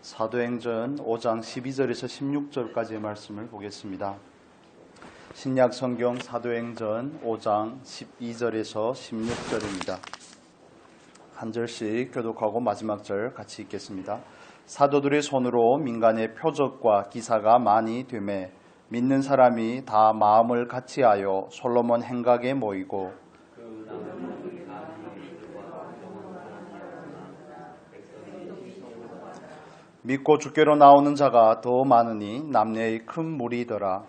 사도행전 5장 12절에서 16절까지의 말씀을 보겠습니다. 신약 성경 사도행전 5장 12절에서 16절입니다. 한 절씩 교독하고 마지막 절 같이 읽겠습니다. 사도들의 손으로 민간의 표적과 기사가 많이 되매 믿는 사람이 다 마음을 같이하여 솔로몬 행각에 모이고 믿고 주께로 나오는 자가 더 많으니 남녀의 큰 무리더라.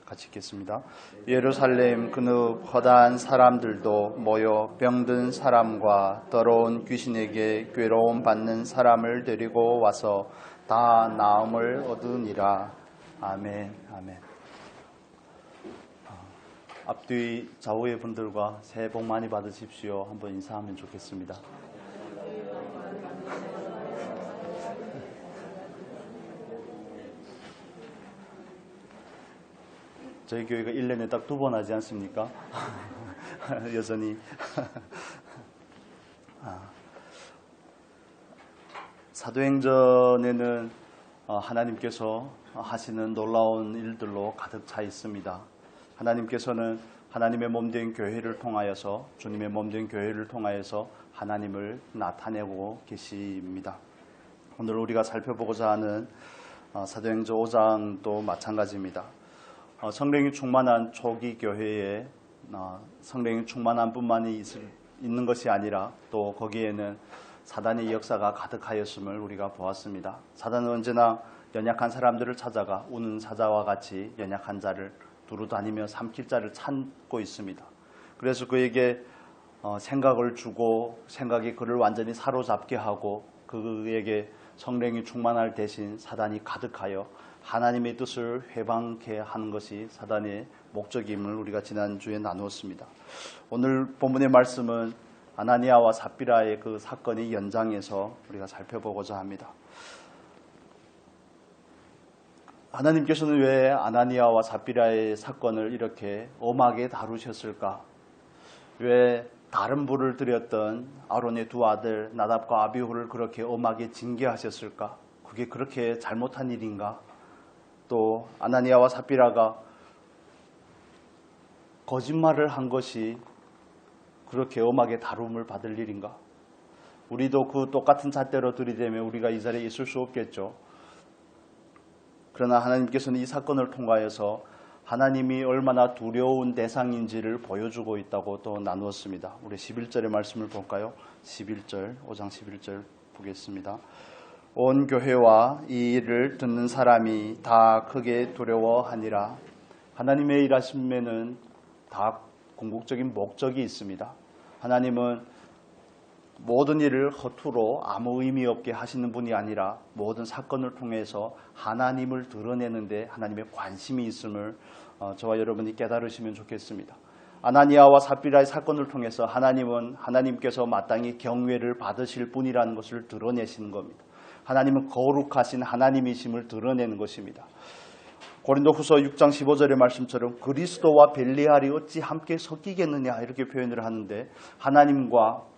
같이 읽겠습니다. 예루살렘 그늪 허다한 사람들도 모여 병든 사람과 더러운 귀신에게 괴로움 받는 사람을 데리고 와서 다 나음을 얻으니라. 아멘. 아멘. 앞뒤 좌우의 분들과 새해 복 많이 받으십시오. 한번 인사하면 좋겠습니다. 저희 교회가 1년에 딱 2번 하지 않습니까? 여전히. 사도행전에는 하나님께서 하시는 놀라운 일들로 가득 차 있습니다. 하나님께서는 하나님의 몸된 교회를 통하여서 주님의 몸된 교회를 통하여서 하나님을 나타내고 계십니다. 오늘 우리가 살펴보고자 하는 사도행전 5장도 마찬가지입니다. 성령이 충만한 초기 교회에 성령이 충만한 뿐만이 있는 것이 아니라 또 거기에는 사단의 역사가 가득하였음을 우리가 보았습니다. 사단은 언제나 연약한 사람들을 찾아가 우는 사자와 같이 연약한 자를 두루다니며 삼킬 자를 찾고 있습니다. 그래서 그에게 생각을 주고 생각이 그를 완전히 사로잡게 하고 그에게 성령이 충만할 대신 사단이 가득하여 하나님의 뜻을 회방케 하는 것이 사단의 목적임을 우리가 지난주에 나누었습니다. 오늘 본문의 말씀은 아나니아와 삽비라의 그 사건의 연장에서 우리가 살펴보고자 합니다. 하나님께서는 왜 아나니아와 삽비라의 사건을 이렇게 엄하게 다루셨을까? 왜 다른 불을 들였던 아론의 두 아들 나답과 아비후를 그렇게 엄하게 징계하셨을까? 그게 그렇게 잘못한 일인가? 또 아나니아와 삽비라가 거짓말을 한 것이 그렇게 엄하게 다룸을 받을 일인가? 우리도 그 똑같은 잣대로 들이대면 우리가 이 자리에 있을 수 없겠죠. 그러나 하나님께서는 이 사건을 통하여서 하나님이 얼마나 두려운 대상인지를 보여주고 있다고 또 나누었습니다. 우리 11절의 말씀을 볼까요? 11절, 5장 11절 보겠습니다. 온 교회와 이 일을 듣는 사람이 다 크게 두려워하니라. 하나님의 일하심에는 다 궁극적인 목적이 있습니다. 하나님은 모든 일을 허투루 아무 의미 없게 하시는 분이 아니라 모든 사건을 통해서 하나님을 드러내는데 하나님의 관심이 있음을 저와 여러분이 깨달으시면 좋겠습니다. 아나니아와 삽비라의 사건을 통해서 하나님은 하나님께서 마땅히 경외를 받으실 분이라는 것을 드러내시는 겁니다. 하나님은 거룩하신 하나님이심을 드러내는 것입니다. 고린도후서 6장 15절의 말씀처럼 그리스도와 벨리알이 어찌 함께 섞이겠느냐 이렇게 표현을 하는데 하나님과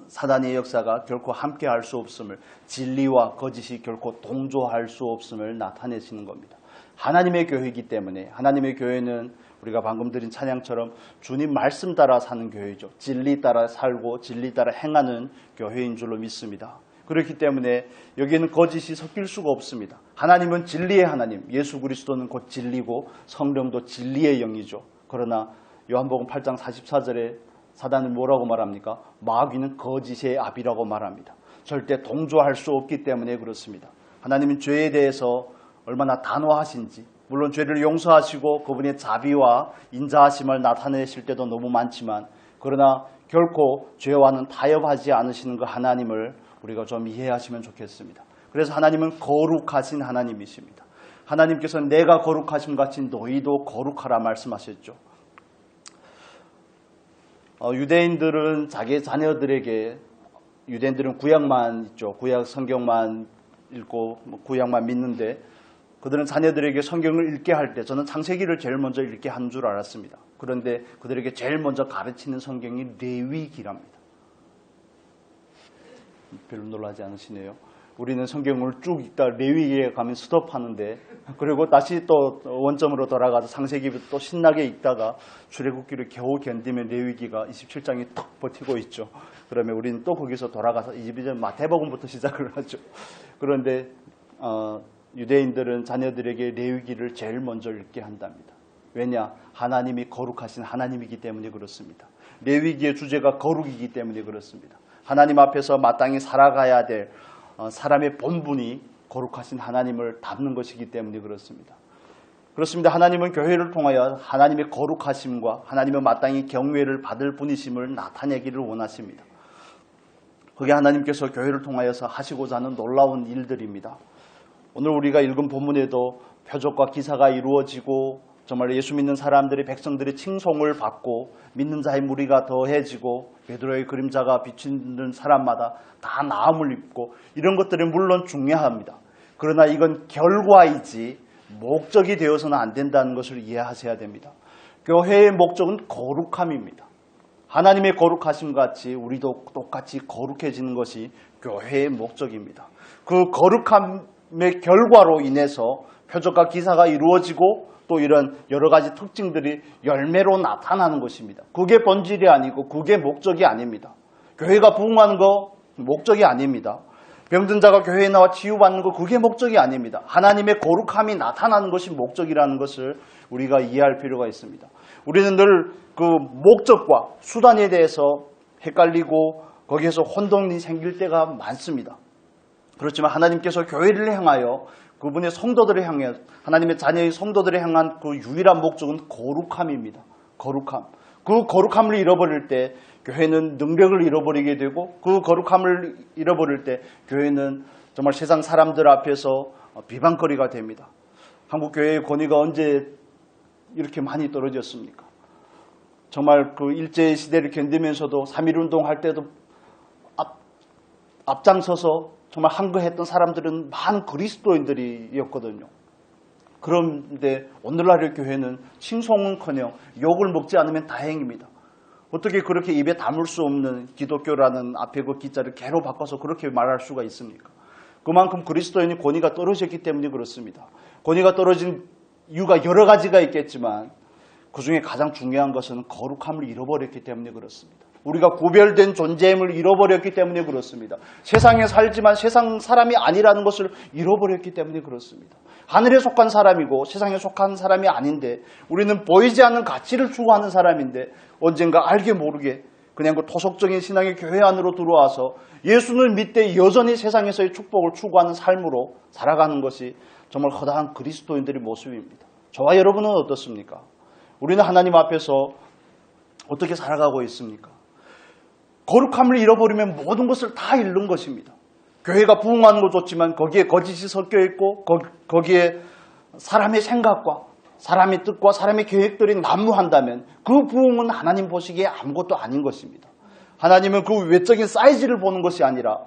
사단의 역사가 결코 함께할 수 없음을 진리와 거짓이 결코 동조할 수 없음을 나타내시는 겁니다. 하나님의 교회이기 때문에 하나님의 교회는 우리가 방금 드린 찬양처럼 주님 말씀 따라 사는 교회죠. 진리 따라 살고 진리 따라 행하는 교회인 줄로 믿습니다. 그렇기 때문에 여기에는 거짓이 섞일 수가 없습니다. 하나님은 진리의 하나님, 예수 그리스도는 곧 진리고 성령도 진리의 영이죠. 그러나 요한복음 8장 44절에 사단은 뭐라고 말합니까? 마귀는 거짓의 아비라고 말합니다. 절대 동조할 수 없기 때문에 그렇습니다. 하나님은 죄에 대해서 얼마나 단호하신지, 물론 죄를 용서하시고 그분의 자비와 인자하심을 나타내실 때도 너무 많지만 그러나 결코 죄와는 타협하지 않으시는 그 하나님을 우리가 좀 이해하시면 좋겠습니다. 그래서 하나님은 거룩하신 하나님이십니다. 하나님께서는 내가 거룩하심 같이 너희도 거룩하라 말씀하셨죠. 유대인들은 자기 자녀들에게 유대인들은 구약만 있죠. 구약 성경만 읽고 구약만 믿는데 그들은 자녀들에게 성경을 읽게 할 때 저는 창세기를 제일 먼저 읽게 한 줄 알았습니다. 그런데 그들에게 제일 먼저 가르치는 성경이 레위기랍니다. 별로 놀라지 않으시네요. 우리는 성경을 쭉 읽다 레위기에 가면 스톱하는데, 그리고 다시 또 원점으로 돌아가서 창세기부터 또 신나게 읽다가 출애굽기를 겨우 견디면 레위기가 27장이 턱 버티고 있죠. 그러면 우리는 또 거기서 돌아가서 이제 마태복음부터 시작을 하죠. 그런데 유대인들은 자녀들에게 레위기를 제일 먼저 읽게 한답니다. 왜냐? 하나님이 거룩하신 하나님이기 때문에 그렇습니다. 레위기의 주제가 거룩이기 때문에 그렇습니다. 하나님 앞에서 마땅히 살아가야 될 사람의 본분이 거룩하신 하나님을 닮는 것이기 때문에 그렇습니다. 그렇습니다. 하나님은 교회를 통하여 하나님의 거룩하심과 하나님의 마땅히 경외를 받을 분이심을 나타내기를 원하십니다. 그게 하나님께서 교회를 통하여서 하시고자 하는 놀라운 일들입니다. 오늘 우리가 읽은 본문에도 표적과 기사가 이루어지고 정말 예수 믿는 사람들의 백성들의 칭송을 받고 믿는 자의 무리가 더해지고 베드로의 그림자가 비치는 사람마다 다 나음을 입고 이런 것들은 물론 중요합니다. 그러나 이건 결과이지 목적이 되어서는 안 된다는 것을 이해하셔야 됩니다. 교회의 목적은 거룩함입니다. 하나님의 거룩하심 같이 우리도 똑같이 거룩해지는 것이 교회의 목적입니다. 그 거룩함의 결과로 인해서 표적과 기사가 이루어지고 또 이런 여러 가지 특징들이 열매로 나타나는 것입니다. 그게 본질이 아니고 그게 목적이 아닙니다. 교회가 부흥하는 거 목적이 아닙니다. 병든 자가 교회에 나와 치유받는 거 그게 목적이 아닙니다. 하나님의 거룩함이 나타나는 것이 목적이라는 것을 우리가 이해할 필요가 있습니다. 우리는 늘 그 목적과 수단에 대해서 헷갈리고 거기에서 혼동이 생길 때가 많습니다. 그렇지만 하나님께서 교회를 향하여 그분의 성도들을 향해 하나님의 자녀의 성도들을 향한 그 유일한 목적은 거룩함입니다. 거룩함. 그 거룩함을 잃어버릴 때 교회는 능력을 잃어버리게 되고 그 거룩함을 잃어버릴 때 교회는 정말 세상 사람들 앞에서 비방거리가 됩니다. 한국 교회의 권위가 언제 이렇게 많이 떨어졌습니까? 정말 그 일제 시대를 견디면서도 3.1운동 할 때도 앞장서서 정말 한거했던 사람들은 많은 그리스도인들이었거든요. 그런데 오늘날의 교회는 칭송은커녕 욕을 먹지 않으면 다행입니다. 어떻게 그렇게 입에 담을 수 없는 기독교라는 앞에 그 기자를 개로 바꿔서 그렇게 말할 수가 있습니까? 그만큼 그리스도인의 권위가 떨어졌기 때문에 그렇습니다. 권위가 떨어진 이유가 여러 가지가 있겠지만 그 중에 가장 중요한 것은 거룩함을 잃어버렸기 때문에 그렇습니다. 우리가 구별된 존재임을 잃어버렸기 때문에 그렇습니다. 세상에 살지만 세상 사람이 아니라는 것을 잃어버렸기 때문에 그렇습니다. 하늘에 속한 사람이고 세상에 속한 사람이 아닌데 우리는 보이지 않는 가치를 추구하는 사람인데 언젠가 알게 모르게 그냥 그 토속적인 신앙의 교회 안으로 들어와서 예수는 믿되 여전히 세상에서의 축복을 추구하는 삶으로 살아가는 것이 정말 허다한 그리스도인들의 모습입니다. 저와 여러분은 어떻습니까? 우리는 하나님 앞에서 어떻게 살아가고 있습니까? 거룩함을 잃어버리면 모든 것을 다 잃는 것입니다. 교회가 부흥하는 거 좋지만 거기에 거짓이 섞여 있고 거기에 사람의 생각과 사람의 뜻과 사람의 계획들이 난무한다면 그 부흥은 하나님 보시기에 아무것도 아닌 것입니다. 하나님은 그 외적인 사이즈를 보는 것이 아니라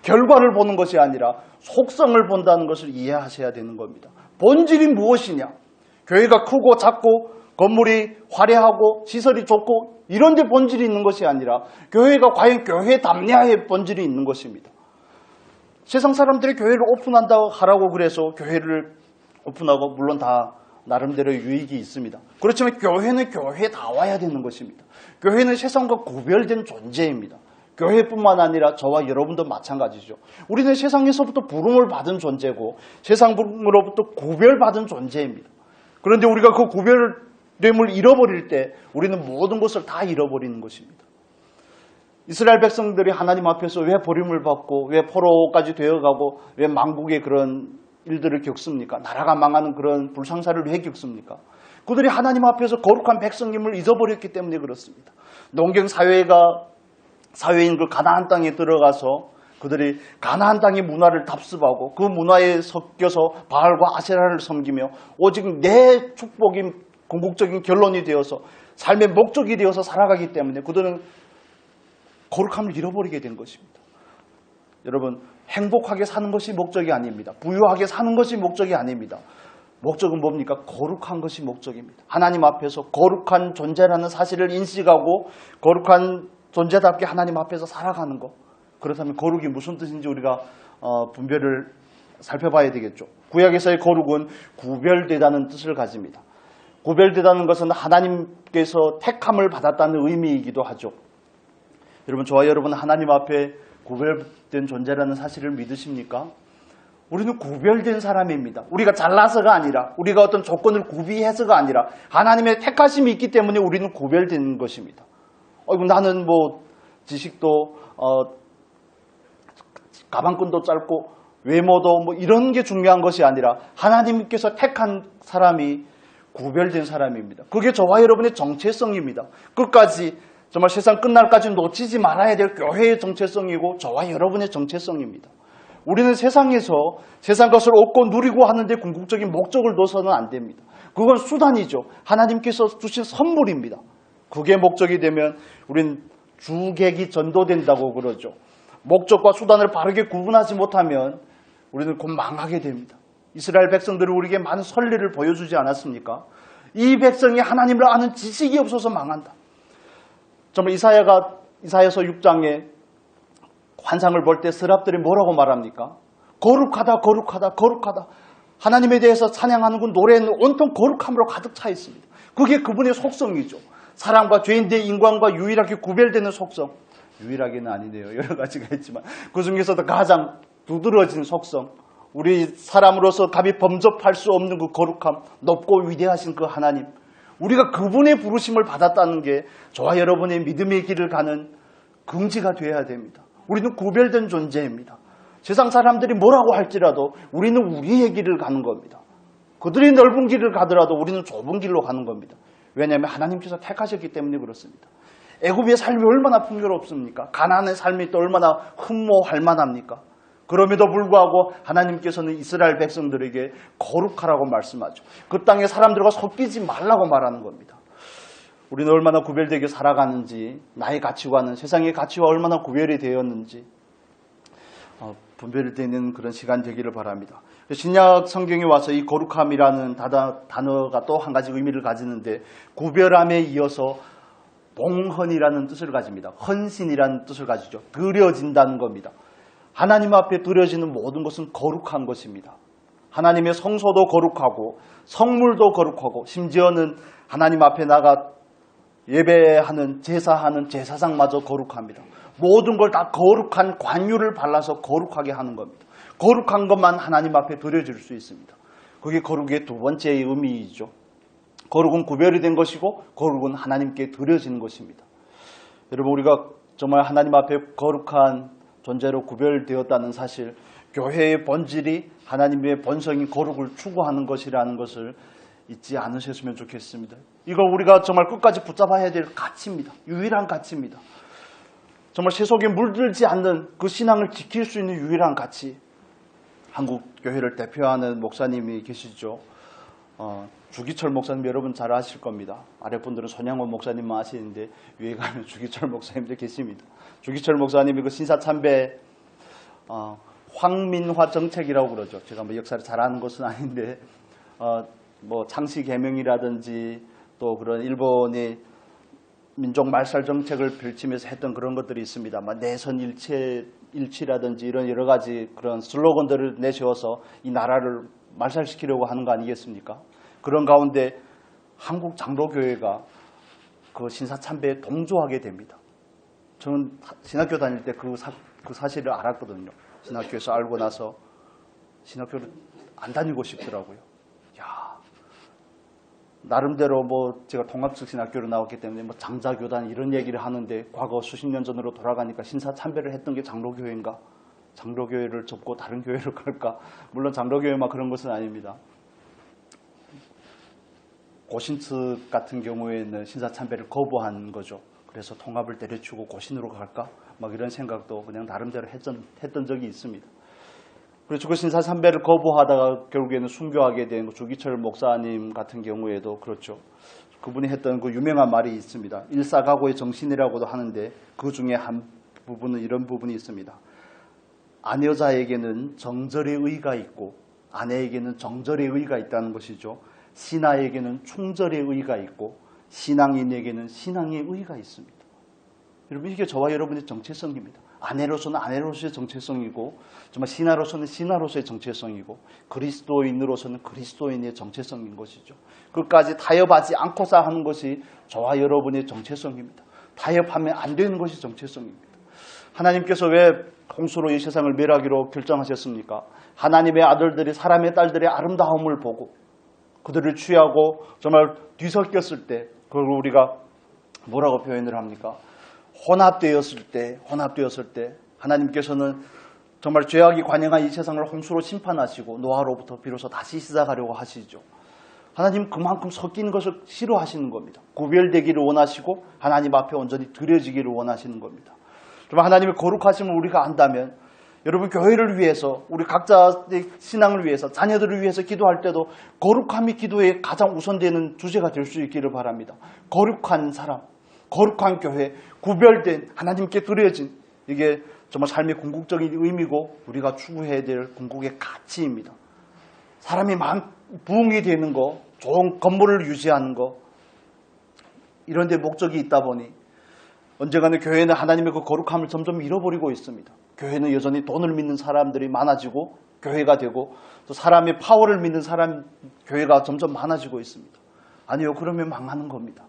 결과를 보는 것이 아니라 속성을 본다는 것을 이해하셔야 되는 겁니다. 본질이 무엇이냐? 교회가 크고 작고 건물이 화려하고 시설이 좋고 이런 데 본질이 있는 것이 아니라 교회가 과연 교회답냐의 본질이 있는 것입니다. 세상 사람들이 교회를 오픈한다고 하라고 그래서 교회를 오픈하고 물론 다 나름대로 유익이 있습니다. 그렇지만 교회는 교회다워야 되는 것입니다. 교회는 세상과 구별된 존재입니다. 교회뿐만 아니라 저와 여러분도 마찬가지죠. 우리는 세상에서부터 부름을 받은 존재고 세상으로부터 구별받은 존재입니다. 그런데 우리가 그 구별됨을 잃어버릴 때 우리는 모든 것을 다 잃어버리는 것입니다. 이스라엘 백성들이 하나님 앞에서 왜 버림을 받고 왜 포로까지 되어가고 왜 망국의 그런 일들을 겪습니까? 나라가 망하는 그런 불상사를 왜 겪습니까? 그들이 하나님 앞에서 거룩한 백성임을 잊어버렸기 때문에 그렇습니다. 농경 사회인 그 가나안 땅에 들어가서 그들이 가나안 땅의 문화를 답습하고 그 문화에 섞여서 바알과 아세라를 섬기며 오직 내 축복이 궁극적인 결론이 되어서 삶의 목적이 되어서 살아가기 때문에 그들은 거룩함을 잃어버리게 된 것입니다. 여러분, 행복하게 사는 것이 목적이 아닙니다. 부유하게 사는 것이 목적이 아닙니다. 목적은 뭡니까? 거룩한 것이 목적입니다. 하나님 앞에서 거룩한 존재라는 사실을 인식하고 거룩한 존재답게 하나님 앞에서 살아가는 것. 그렇다면 거룩이 무슨 뜻인지 우리가 분별을 살펴봐야 되겠죠. 구약에서의 거룩은 구별되다는 뜻을 가집니다. 구별되다는 것은 하나님께서 택함을 받았다는 의미이기도 하죠. 여러분, 저와 여러분 하나님 앞에 구별된 존재라는 사실을 믿으십니까? 우리는 구별된 사람입니다. 우리가 잘나서가 아니라, 우리가 어떤 조건을 구비해서가 아니라 하나님의 택하심이 있기 때문에 우리는 구별된 것입니다. 나는 지식도 가방끈도 짧고 외모도 이런 게 중요한 것이 아니라 하나님께서 택한 사람이 구별된 사람입니다. 그게 저와 여러분의 정체성입니다. 끝까지 정말 세상 끝날까지 놓치지 말아야 될 교회의 정체성이고 저와 여러분의 정체성입니다. 우리는 세상에서 세상 것을 얻고 누리고 하는데 궁극적인 목적을 둬서는 안 됩니다. 그건 수단이죠. 하나님께서 주신 선물입니다. 그게 목적이 되면 우린 주객이 전도된다고 그러죠. 목적과 수단을 바르게 구분하지 못하면 우리는 곧 망하게 됩니다. 이스라엘 백성들이 우리에게 많은 선례를 보여주지 않았습니까? 이 백성이 하나님을 아는 지식이 없어서 망한다. 정말 이사야서 6장에 환상을 볼 때 스랍들이 뭐라고 말합니까? 거룩하다, 거룩하다, 거룩하다. 하나님에 대해서 찬양하는 그 노래는 온통 거룩함으로 가득 차 있습니다. 그게 그분의 속성이죠. 사람과 죄인들의 인간과 유일하게 구별되는 속성. 유일하게는 아니네요. 여러 가지가 있지만 그 중에서도 가장 두드러진 속성. 우리 사람으로서 감히 범접할 수 없는 그 거룩함, 높고 위대하신 그 하나님. 우리가 그분의 부르심을 받았다는 게 저와 여러분의 믿음의 길을 가는 긍지가 되어야 됩니다. 우리는 구별된 존재입니다. 세상 사람들이 뭐라고 할지라도 우리는 우리의 길을 가는 겁니다. 그들이 넓은 길을 가더라도 우리는 좁은 길로 가는 겁니다. 왜냐하면 하나님께서 택하셨기 때문에 그렇습니다. 애굽의 삶이 얼마나 풍요롭습니까? 가나안의 삶이 또 얼마나 흠모할 만합니까? 그럼에도 불구하고 하나님께서는 이스라엘 백성들에게 거룩하라고 말씀하죠. 그 땅의 사람들과 섞이지 말라고 말하는 겁니다. 우리는 얼마나 구별되게 살아가는지, 나의 가치관은 세상의 가치와 얼마나 구별이 되었는지 분별이 되는 그런 시간 되기를 바랍니다. 신약 성경에 와서 이 거룩함이라는 단어가 또 한 가지 의미를 가지는데 구별함에 이어서 봉헌이라는 뜻을 가집니다. 헌신이라는 뜻을 가지죠. 드려진다는 겁니다. 하나님 앞에 드려지는 모든 것은 거룩한 것입니다. 하나님의 성소도 거룩하고 성물도 거룩하고 심지어는 하나님 앞에 나가 예배하는 제사하는 제사장마저 거룩합니다. 모든 걸 다 거룩한 관유를 발라서 거룩하게 하는 겁니다. 거룩한 것만 하나님 앞에 드려질 수 있습니다. 그게 거룩의 두 번째의 의미이죠. 거룩은 구별이 된 것이고 거룩은 하나님께 드려지는 것입니다. 여러분, 우리가 정말 하나님 앞에 거룩한 존재로 구별되었다는 사실, 교회의 본질이 하나님의 본성인 거룩을 추구하는 것이라는 것을 잊지 않으셨으면 좋겠습니다. 이거 우리가 정말 끝까지 붙잡아야 될 가치입니다. 유일한 가치입니다. 정말 세속에 물들지 않는 그 신앙을 지킬 수 있는 유일한 가치. 한국 교회를 대표하는 목사님이 계시죠. 주기철 목사님 여러분 잘 아실 겁니다. 아랫분들은 손양원 목사님만 아시는데 위에 가면 주기철 목사님도 계십니다. 주기철 목사님이 그 신사참배 황민화 정책이라고 그러죠. 제가 역사를 잘 아는 것은 아닌데 창시 개명이라든지 또 그런 일본의 민족 말살 정책을 펼치면서 했던 그런 것들이 있습니다. 내선 일치라든지 이런 여러 가지 그런 슬로건들을 내세워서 이 나라를 말살시키려고 하는 거 아니겠습니까? 그런 가운데 한국 장로교회가 그 신사참배에 동조하게 됩니다. 저는 신학교 다닐 때 그 사실을 알았거든요. 신학교에서 알고 나서 신학교를 안 다니고 싶더라고요. 나름대로 제가 통합식 신학교로 나왔기 때문에 장자교단 이런 얘기를 하는데 과거 수십 년 전으로 돌아가니까 신사참배를 했던 게 장로교회인가? 장로교회를 접고 다른 교회로 갈까? 물론 장로교회만 그런 것은 아닙니다. 고신측 같은 경우에는 신사참배를 거부한 거죠. 그래서 통합을 때려치고 고신으로 갈까? 이런 생각도 그냥 나름대로 했던 적이 있습니다. 그래서 그 신사참배를 거부하다가 결국에는 순교하게 된 주기철 목사님 같은 경우에도 그렇죠. 그분이 했던 그 유명한 말이 있습니다. 일사각오의 정신이라고도 하는데 그 중에 한 부분은 이런 부분이 있습니다. 아내자에게는 정절의 의가 있고 아내에게는 정절의 의가 있다는 것이죠. 신하에게는 충절의 의가 있고 신앙인에게는 신앙의 의가 있습니다. 여러분, 이게 저와 여러분의 정체성입니다. 아내로서는 아내로서의 정체성이고 정말 신하로서는 신하로서의 정체성이고 그리스도인으로서는 그리스도인의 정체성인 것이죠. 끝까지 타협하지 않고자 하는 것이 저와 여러분의 정체성입니다. 타협하면 안 되는 것이 정체성입니다. 하나님께서 왜 홍수로 이 세상을 멸하기로 결정하셨습니까? 하나님의 아들들이 사람의 딸들의 아름다움을 보고 그들을 취하고 정말 뒤섞였을 때 그걸 우리가 뭐라고 표현을 합니까? 혼합되었을 때 하나님께서는 정말 죄악이 관영한 이 세상을 홍수로 심판하시고 노아로부터 비로소 다시 시작하려고 하시죠. 하나님 그만큼 섞이는 것을 싫어하시는 겁니다. 구별되기를 원하시고 하나님 앞에 온전히 드려지기를 원하시는 겁니다. 정말 하나님의 거룩하심을 우리가 안다면 여러분, 교회를 위해서 우리 각자의 신앙을 위해서 자녀들을 위해서 기도할 때도 거룩함이 기도에 가장 우선되는 주제가 될 수 있기를 바랍니다. 거룩한 사람, 거룩한 교회, 구별된 하나님께 드려진, 이게 정말 삶의 궁극적인 의미고 우리가 추구해야 될 궁극의 가치입니다. 사람이 부흥이 되는 거, 좋은 건물을 유지하는 거, 이런 데 목적이 있다 보니 언젠가는 교회는 하나님의 그 거룩함을 점점 잃어버리고 있습니다. 교회는 여전히 돈을 믿는 사람들이 많아지고 교회가 되고 또 사람의 파워를 믿는 교회가 점점 많아지고 있습니다. 아니요, 그러면 망하는 겁니다.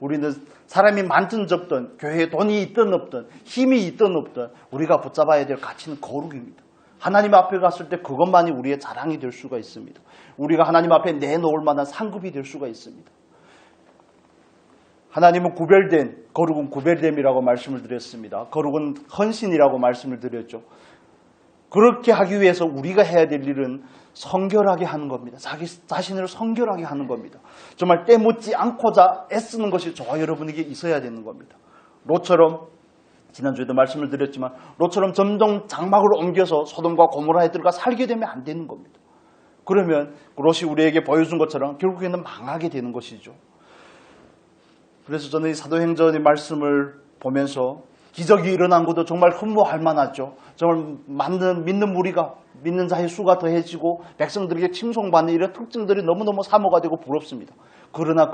우리는 사람이 많든 적든 교회에 돈이 있든 없든 힘이 있든 없든 우리가 붙잡아야 될 가치는 거룩입니다. 하나님 앞에 갔을 때 그것만이 우리의 자랑이 될 수가 있습니다. 우리가 하나님 앞에 내놓을 만한 상급이 될 수가 있습니다. 하나님은 구별된, 거룩은 구별됨이라고 말씀을 드렸습니다. 거룩은 헌신이라고 말씀을 드렸죠. 그렇게 하기 위해서 우리가 해야 될 일은 성결하게 하는 겁니다. 자기 자신을 성결하게 하는 겁니다. 정말 때묻지 않고자 애쓰는 것이 저와 여러분에게 있어야 되는 겁니다. 롯처럼, 지난주에도 말씀을 드렸지만 롯처럼 점점 장막을 옮겨서 소돔과 고모라에 들어가 살게 되면 안 되는 겁니다. 그러면 롯이 우리에게 보여준 것처럼 결국에는 망하게 되는 것이죠. 그래서 저는 이 사도행전의 말씀을 보면서 기적이 일어난 것도 정말 흠모할 만하죠. 정말 믿는 무리가, 믿는 자의 수가 더해지고 백성들에게 칭송받는 이런 특징들이 너무너무 사모가 되고 부럽습니다. 그러나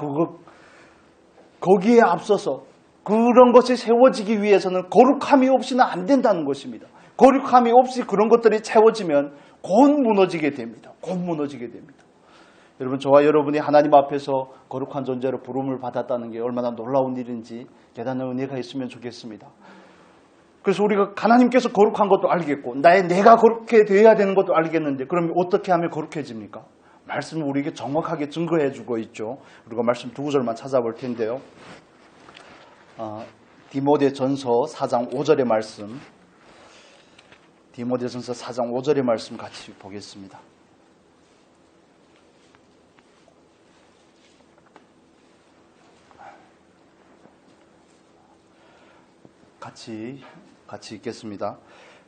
거기에 앞서서 그런 것이 세워지기 위해서는 거룩함이 없이는 안 된다는 것입니다. 거룩함이 없이 그런 것들이 채워지면 곧 무너지게 됩니다. 여러분, 저와 여러분이 하나님 앞에서 거룩한 존재로 부름을 받았다는 게 얼마나 놀라운 일인지 대단한 은혜가 있으면 좋겠습니다. 그래서 우리가 하나님께서 거룩한 것도 알겠고 내가 거룩해 되어야 되는 것도 알겠는데 그럼 어떻게 하면 거룩해집니까? 말씀은 우리에게 정확하게 증거해 주고 있죠. 우리가 말씀 두 구절만 찾아볼 텐데요. 디모데전서 4장 5절의 말씀, 디모데전서 4장 5절의 말씀 같이 보겠습니다. 같이 읽겠습니다.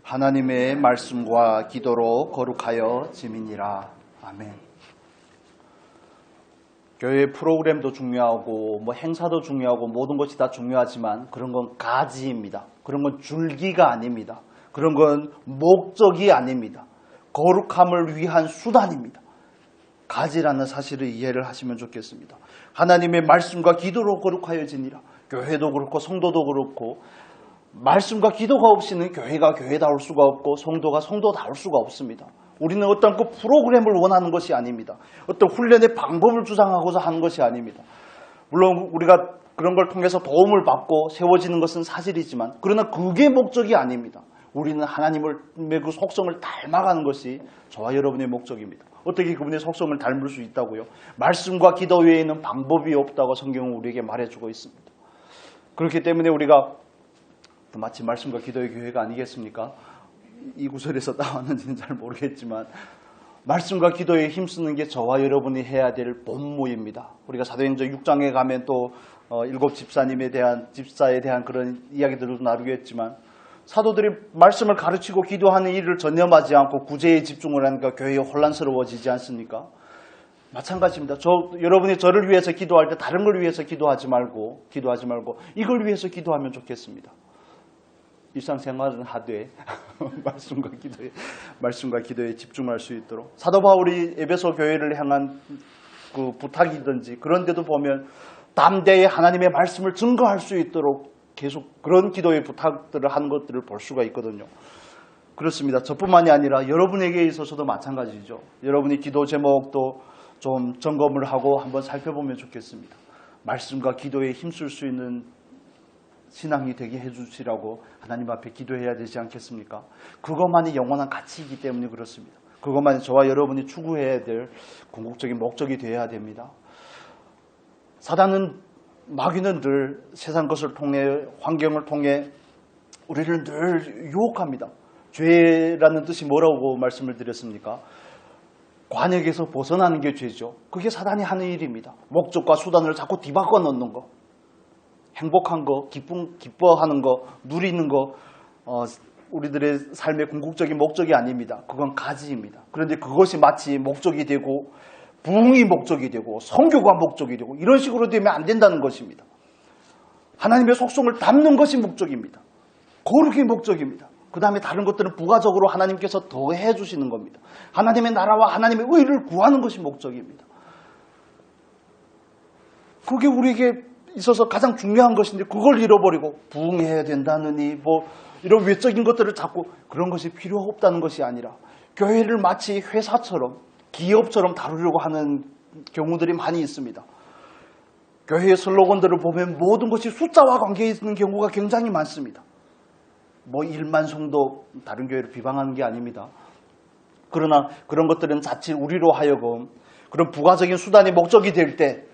하나님의 말씀과 기도로 거룩하여 지민이라. 아멘. 교회 프로그램도 중요하고 행사도 중요하고 모든 것이 다 중요하지만 그런 건 가지입니다. 그런 건 줄기가 아닙니다. 그런 건 목적이 아닙니다. 거룩함을 위한 수단입니다. 가지라는 사실을 이해를 하시면 좋겠습니다. 하나님의 말씀과 기도로 거룩하여 지니라. 교회도 그렇고 성도도 그렇고 말씀과 기도가 없이는 교회가 교회다울 수가 없고 성도가 성도다울 수가 없습니다. 우리는 어떤 그 프로그램을 원하는 것이 아닙니다. 어떤 훈련의 방법을 주장하고자 하는 것이 아닙니다. 물론 우리가 그런 걸 통해서 도움을 받고 세워지는 것은 사실이지만 그러나 그게 목적이 아닙니다. 우리는 하나님의 그 속성을 닮아가는 것이 저와 여러분의 목적입니다. 어떻게 그분의 속성을 닮을 수 있다고요? 말씀과 기도 외에는 방법이 없다고 성경은 우리에게 말해주고 있습니다. 그렇기 때문에 우리가 마치 말씀과 기도의 교회가 아니겠습니까? 이 구절에서 나왔는지는 잘 모르겠지만 말씀과 기도에 힘쓰는 게 저와 여러분이 해야 될 본무입니다. 우리가 사도행전 6장에 가면 또 일곱 집사에 대한 그런 이야기들도 나누겠지만 사도들이 말씀을 가르치고 기도하는 일을 전념하지 않고 구제에 집중을 하니까 교회가 혼란스러워지지 않습니까? 마찬가지입니다. 여러분이 저를 위해서 기도할 때 다른 걸 위해서 기도하지 말고 이걸 위해서 기도하면 좋겠습니다. 일상생활은 하되 말씀과 기도에 집중할 수 있도록 사도 바울이 에베소 교회를 향한 그 부탁이든지 그런 데도 보면 담대히 하나님의 말씀을 증거할 수 있도록 계속 그런 기도의 부탁들을 한 것들을 볼 수가 있거든요. 그렇습니다. 저뿐만이 아니라 여러분에게 있어서도 마찬가지죠. 여러분이 기도 제목도 좀 점검을 하고 한번 살펴보면 좋겠습니다. 말씀과 기도에 힘쓸 수 있는 신앙이 되게 해주시라고 하나님 앞에 기도해야 되지 않겠습니까? 그것만이 영원한 가치이기 때문에 그렇습니다. 그것만이 저와 여러분이 추구해야 될 궁극적인 목적이 되어야 됩니다. 사단은, 마귀는 늘 세상 것을 통해, 환경을 통해 우리를 늘 유혹합니다. 죄라는 뜻이 뭐라고 말씀을 드렸습니까? 관역에서 벗어나는 게 죄죠. 그게 사단이 하는 일입니다. 목적과 수단을 자꾸 뒤바꿔 넣는 거. 행복한 거, 기뻐하는 거, 누리는 거, 우리들의 삶의 궁극적인 목적이 아닙니다. 그건 가지입니다. 그런데 그것이 마치 목적이 되고 부흥이 목적이 되고 선교가 목적이 되고 이런 식으로 되면 안 된다는 것입니다. 하나님의 속성을 담는 것이 목적입니다. 거룩이 목적입니다. 그 다음에 다른 것들은 부가적으로 하나님께서 더해 주시는 겁니다. 하나님의 나라와 하나님의 의를 구하는 것이 목적입니다. 그게 우리에게 있어서 가장 중요한 것인데 그걸 잃어버리고 부흥해야 된다느니 뭐 이런 외적인 것들을 자꾸 그런 것이 필요 없다는 것이 아니라 교회를 마치 회사처럼 기업처럼 다루려고 하는 경우들이 많이 있습니다. 교회의 슬로건들을 보면 모든 것이 숫자와 관계 있는 경우가 굉장히 많습니다. 뭐 1만 성도, 다른 교회를 비방하는 게 아닙니다. 그러나 그런 것들은 자칫 우리로 하여금 그런 부가적인 수단이 목적이 될 때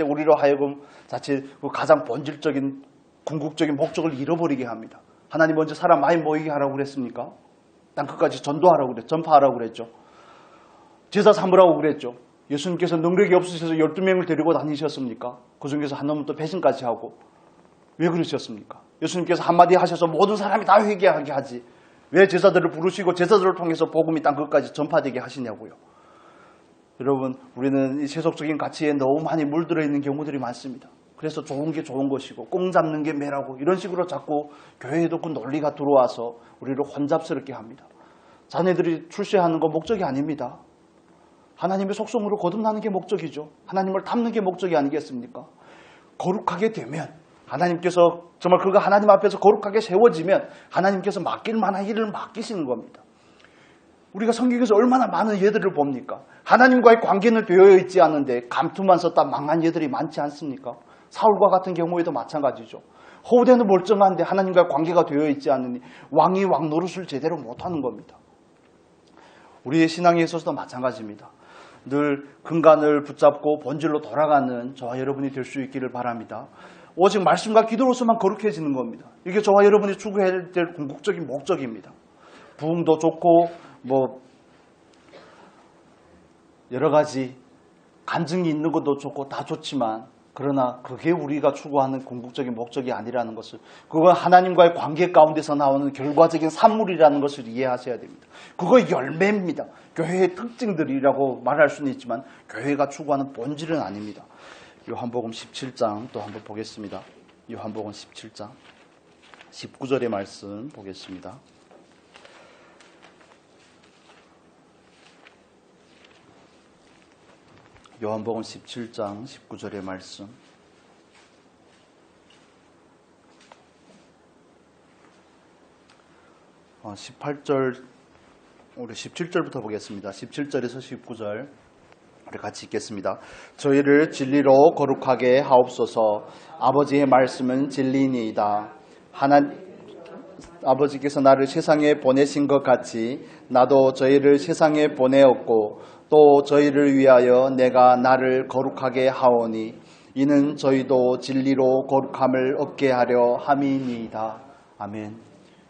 우리로 하여금 자칫 그 가장 본질적인 궁극적인 목적을 잃어버리게 합니다. 하나님 먼저 사람 많이 모이게 하라고 그랬습니까? 땅끝까지 전도하라고 전파하라고 그랬죠. 제사 삼으라고 그랬죠. 예수님께서 능력이 없으셔서 12명을 데리고 다니셨습니까? 그 중에서 한 놈은 또 배신까지 하고. 왜 그러셨습니까? 예수님께서 한마디 하셔서 모든 사람이 다 회개하게 하지. 왜 제사들을 부르시고 제사들을 통해서 복음이 땅끝까지 전파되게 하시냐고요. 여러분, 우리는 이 세속적인 가치에 너무 많이 물들어 있는 경우들이 많습니다. 그래서 좋은 게 좋은 것이고 꽁 잡는 게 매라고 이런 식으로 자꾸 교회에도 그 논리가 들어와서 우리를 혼잡스럽게 합니다. 자녀들이 출세하는 건 목적이 아닙니다. 하나님의 속성으로 거듭나는 게 목적이죠. 하나님을 닮는 게 목적이 아니겠습니까? 거룩하게 되면 하나님께서 정말 그가 하나님 앞에서 거룩하게 세워지면 하나님께서 맡길 만한 일을 맡기시는 겁니다. 우리가 성경에서 얼마나 많은 예들을 봅니까? 하나님과의 관계는 되어 있지 않은데 감투만 썼다 망한 예들이 많지 않습니까? 사울과 같은 경우에도 마찬가지죠. 호대는 멀쩡한데 하나님과의 관계가 되어 있지 않으니 왕이 왕 노릇을 제대로 못하는 겁니다. 우리의 신앙에 있어서도 마찬가지입니다. 늘 근간을 붙잡고 본질로 돌아가는 저와 여러분이 될 수 있기를 바랍니다. 오직 말씀과 기도로서만 거룩해지는 겁니다. 이게 저와 여러분이 추구해야 될 궁극적인 목적입니다. 부흥도 좋고 뭐 여러 가지 간증이 있는 것도 좋고 다 좋지만 그러나 그게 우리가 추구하는 궁극적인 목적이 아니라는 것을, 그건 하나님과의 관계 가운데서 나오는 결과적인 산물이라는 것을 이해하셔야 됩니다. 그거 열매입니다. 교회의 특징들이라고 말할 수는 있지만 교회가 추구하는 본질은 아닙니다. 요한복음 17장 또 한번 보겠습니다. 요한복음 17장 19절의 말씀 보겠습니다. 요한복음 17장 19절의 말씀. 어, 18절, 우리 17절부터 보겠습니다. 17절에서 19절 우리 같이 읽겠습니다. 저희를 진리로 거룩하게 하옵소서. 아버지의 말씀은 진리니이다. 아버지께서 나를 세상에 보내신 것 같이 나도 저희를 세상에 보내었고 또 저희를 위하여 내가 나를 거룩하게 하오니 이는 저희도 진리로 거룩함을 얻게 하려 함이니이다. 아멘.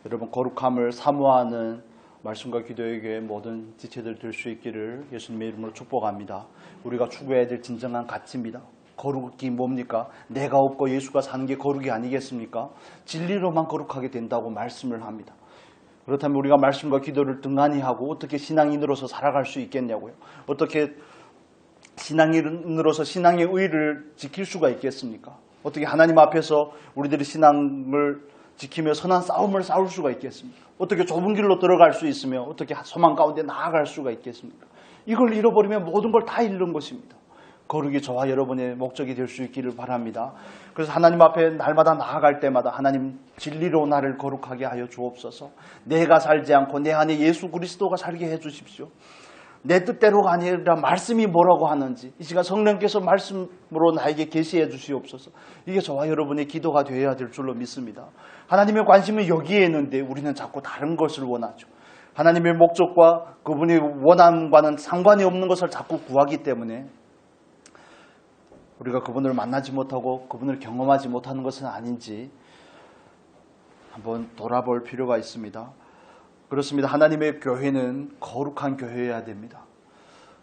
여러분, 거룩함을 사모하는 말씀과 기도의 교회 모든 지체들 될 수 있기를 예수님의 이름으로 축복합니다. 우리가 추구해야 될 진정한 가치입니다. 거룩이 뭡니까? 내가 없고 예수가 사는 게 거룩이 아니겠습니까? 진리로만 거룩하게 된다고 말씀을 합니다. 그렇다면 우리가 말씀과 기도를 등한히 하고 어떻게 신앙인으로서 살아갈 수 있겠냐고요. 어떻게 신앙인으로서 신앙의 의를 지킬 수가 있겠습니까? 어떻게 하나님 앞에서 우리들의 신앙을 지키며 선한 싸움을 싸울 수가 있겠습니까? 어떻게 좁은 길로 들어갈 수 있으며 어떻게 소망 가운데 나아갈 수가 있겠습니까? 이걸 잃어버리면 모든 걸 다 잃는 것입니다. 거룩이 저와 여러분의 목적이 될 수 있기를 바랍니다. 그래서 하나님 앞에 날마다 나아갈 때마다 하나님 진리로 나를 거룩하게 하여 주옵소서. 내가 살지 않고 내 안에 예수 그리스도가 살게 해 주십시오. 내 뜻대로가 아니라 말씀이 뭐라고 하는지 이 시간 성령께서 말씀으로 나에게 계시해 주시옵소서. 이게 저와 여러분의 기도가 되어야 될 줄로 믿습니다. 하나님의 관심은 여기에 있는데 우리는 자꾸 다른 것을 원하죠. 하나님의 목적과 그분의 원함과는 상관이 없는 것을 자꾸 구하기 때문에 우리가 그분을 만나지 못하고 그분을 경험하지 못하는 것은 아닌지 한번 돌아볼 필요가 있습니다. 그렇습니다. 하나님의 교회는 거룩한 교회여야 됩니다.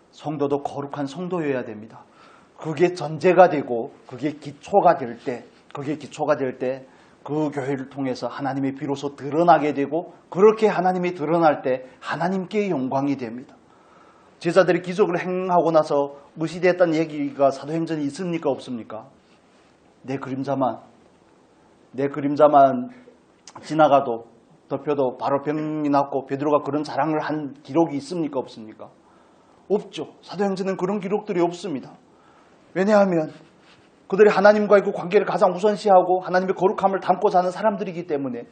성도도 거룩한 성도여야 됩니다. 그게 전제가 되고 그게 기초가 될 때 그 교회를 통해서 하나님이 비로소 드러나게 되고 그렇게 하나님이 드러날 때 하나님께 영광이 됩니다. 제자들이 기적을 행하고 나서 무시됐다는 얘기가 사도행전에 있습니까? 없습니까? 내 그림자만 지나가도 덮여도 바로 병이 낫고 베드로가 그런 자랑을 한 기록이 있습니까? 없습니까? 없죠. 사도행전은 그런 기록들이 없습니다. 왜냐하면 그들이 하나님과의 그 관계를 가장 우선시하고 하나님의 거룩함을 담고 사는 사람들이기 때문에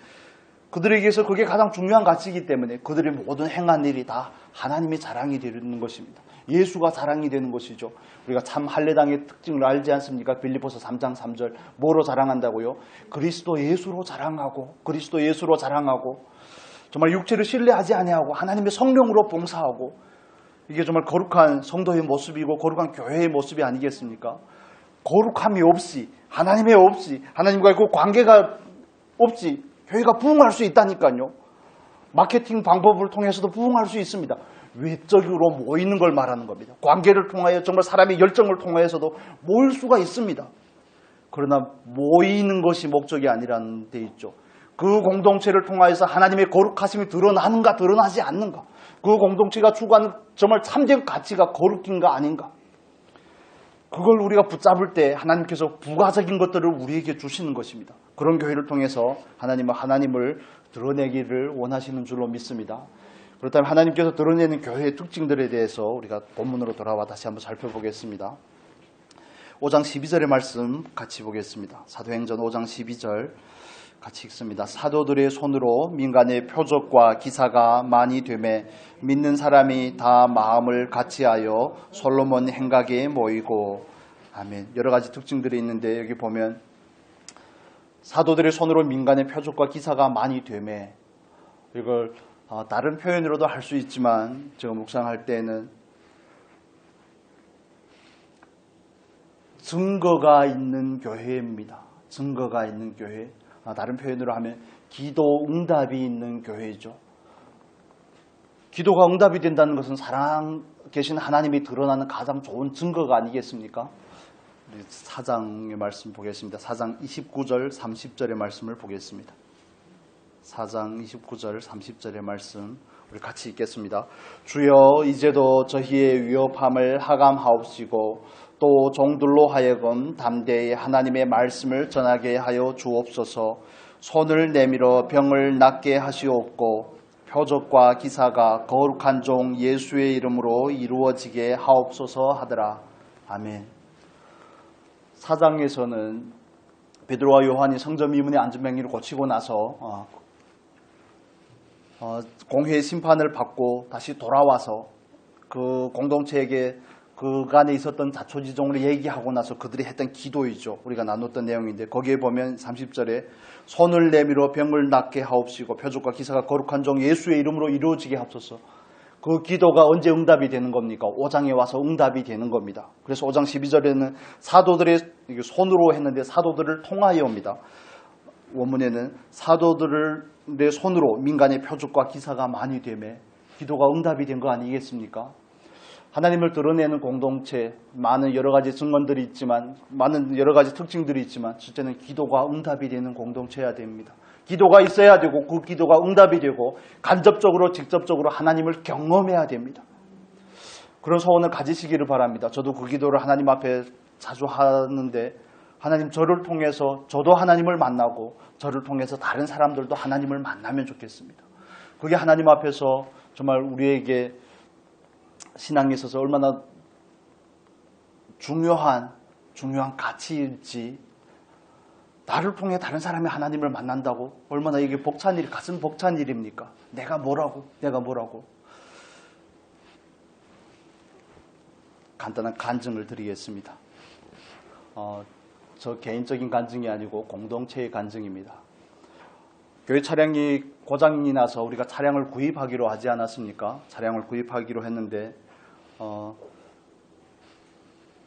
그들에게서 그게 가장 중요한 가치이기 때문에 그들의 모든 행한 일이 다 하나님의 자랑이 되는 것입니다. 예수가 자랑이 되는 것이죠. 우리가 참 할례당의 특징을 알지 않습니까? 빌립보서 3장 3절 뭐로 자랑한다고요? 그리스도 예수로 자랑하고 정말 육체를 신뢰하지 아니하고 하나님의 성령으로 봉사하고 이게 정말 거룩한 성도의 모습이고 거룩한 교회의 모습이 아니겠습니까? 거룩함이 없이 하나님과의 그 관계가 없이 교회가 부흥할 수 있다니까요. 마케팅 방법을 통해서도 부흥할 수 있습니다. 외적으로 모이는 걸 말하는 겁니다. 관계를 통하여 정말 사람의 열정을 통해서도 모일 수가 있습니다. 그러나 모이는 것이 목적이 아니라는 데 있죠. 그 공동체를 통하여서 하나님의 거룩하심이 드러나는가 드러나지 않는가, 그 공동체가 추구하는 정말 참된 가치가 거룩인가 아닌가, 그걸 우리가 붙잡을 때 하나님께서 부가적인 것들을 우리에게 주시는 것입니다. 그런 교회를 통해서 하나님을 드러내기를 원하시는 줄로 믿습니다. 그렇다면 하나님께서 드러내는 교회의 특징들에 대해서 우리가 본문으로 돌아와 다시 한번 살펴보겠습니다. 5장 12절의 말씀 같이 보겠습니다. 사도행전 5장 12절 같이 읽습니다. 사도들의 손으로 민간의 표적과 기사가 많이 되매 믿는 사람이 다 마음을 같이하여 솔로몬 행각에 모이고. 아멘. 여러 가지 특징들이 있는데 여기 보면 사도들의 손으로 민간의 표적과 기사가 많이 되매, 이걸 다른 표현으로도 할 수 있지만 제가 묵상할 때는 증거가 있는 교회입니다. 증거가 있는 교회. 다른 표현으로 하면 기도 응답이 있는 교회죠. 기도가 응답이 된다는 것은 살아 계신 하나님이 드러나는 가장 좋은 증거가 아니겠습니까? 우리 4장의 말씀 보겠습니다. 4장 29절 30절의 말씀을 보겠습니다. 4장 29절 30절의 말씀 우리 같이 읽겠습니다. 주여 이제도 저희의 위협함을 하감하옵시고 또 종들로 하여금 담대히 하나님의 말씀을 전하게 하여 주옵소서. 손을 내밀어 병을 낫게 하시옵고 표적과 기사가 거룩한 종 예수의 이름으로 이루어지게 하옵소서 하더라. 아멘. 4장에서는 베드로와 요한이 성전 미문의 안전병기를 고치고 나서 공회의 심판을 받고 다시 돌아와서 그 공동체에게 그간에 있었던 자초지종을 얘기하고 나서 그들이 했던 기도이죠. 우리가 나눴던 내용인데 거기에 보면 30절에 손을 내밀어 병을 낫게 하옵시고 표적과 기사가 거룩한 종 예수의 이름으로 이루어지게 하옵소서. 그 기도가 언제 응답이 되는 겁니까? 5장에 와서 응답이 되는 겁니다. 그래서 5장 12절에는 사도들의 손으로 했는데 사도들을 통하여 옵니다. 원문에는 사도들의 손으로 민간의 표적과 기사가 많이 되매 기도가 응답이 된 거 아니겠습니까? 하나님을 드러내는 공동체, 많은 여러 가지 증언들이 있지만, 많은 여러 가지 특징들이 있지만, 첫째는 기도가 응답이 되는 공동체여야 됩니다. 기도가 있어야 되고, 그 기도가 응답이 되고, 간접적으로, 직접적으로 하나님을 경험해야 됩니다. 그런 소원을 가지시기를 바랍니다. 저도 그 기도를 하나님 앞에 자주 하는데, 하나님 저를 통해서 저도 하나님을 만나고 저를 통해서 다른 사람들도 하나님을 만나면 좋겠습니다. 그게 하나님 앞에서 정말 우리에게 신앙에 있어서 얼마나 중요한 가치일지, 나를 통해 다른 사람이 하나님을 만난다고 얼마나 이게 벅찬 일, 가슴 벅찬 일입니까? 내가 뭐라고? 간단한 간증을 드리겠습니다. 저 개인적인 간증이 아니고 공동체의 간증입니다. 교회 차량이 고장이 나서 우리가 차량을 구입하기로 하지 않았습니까? 차량을 구입하기로 했는데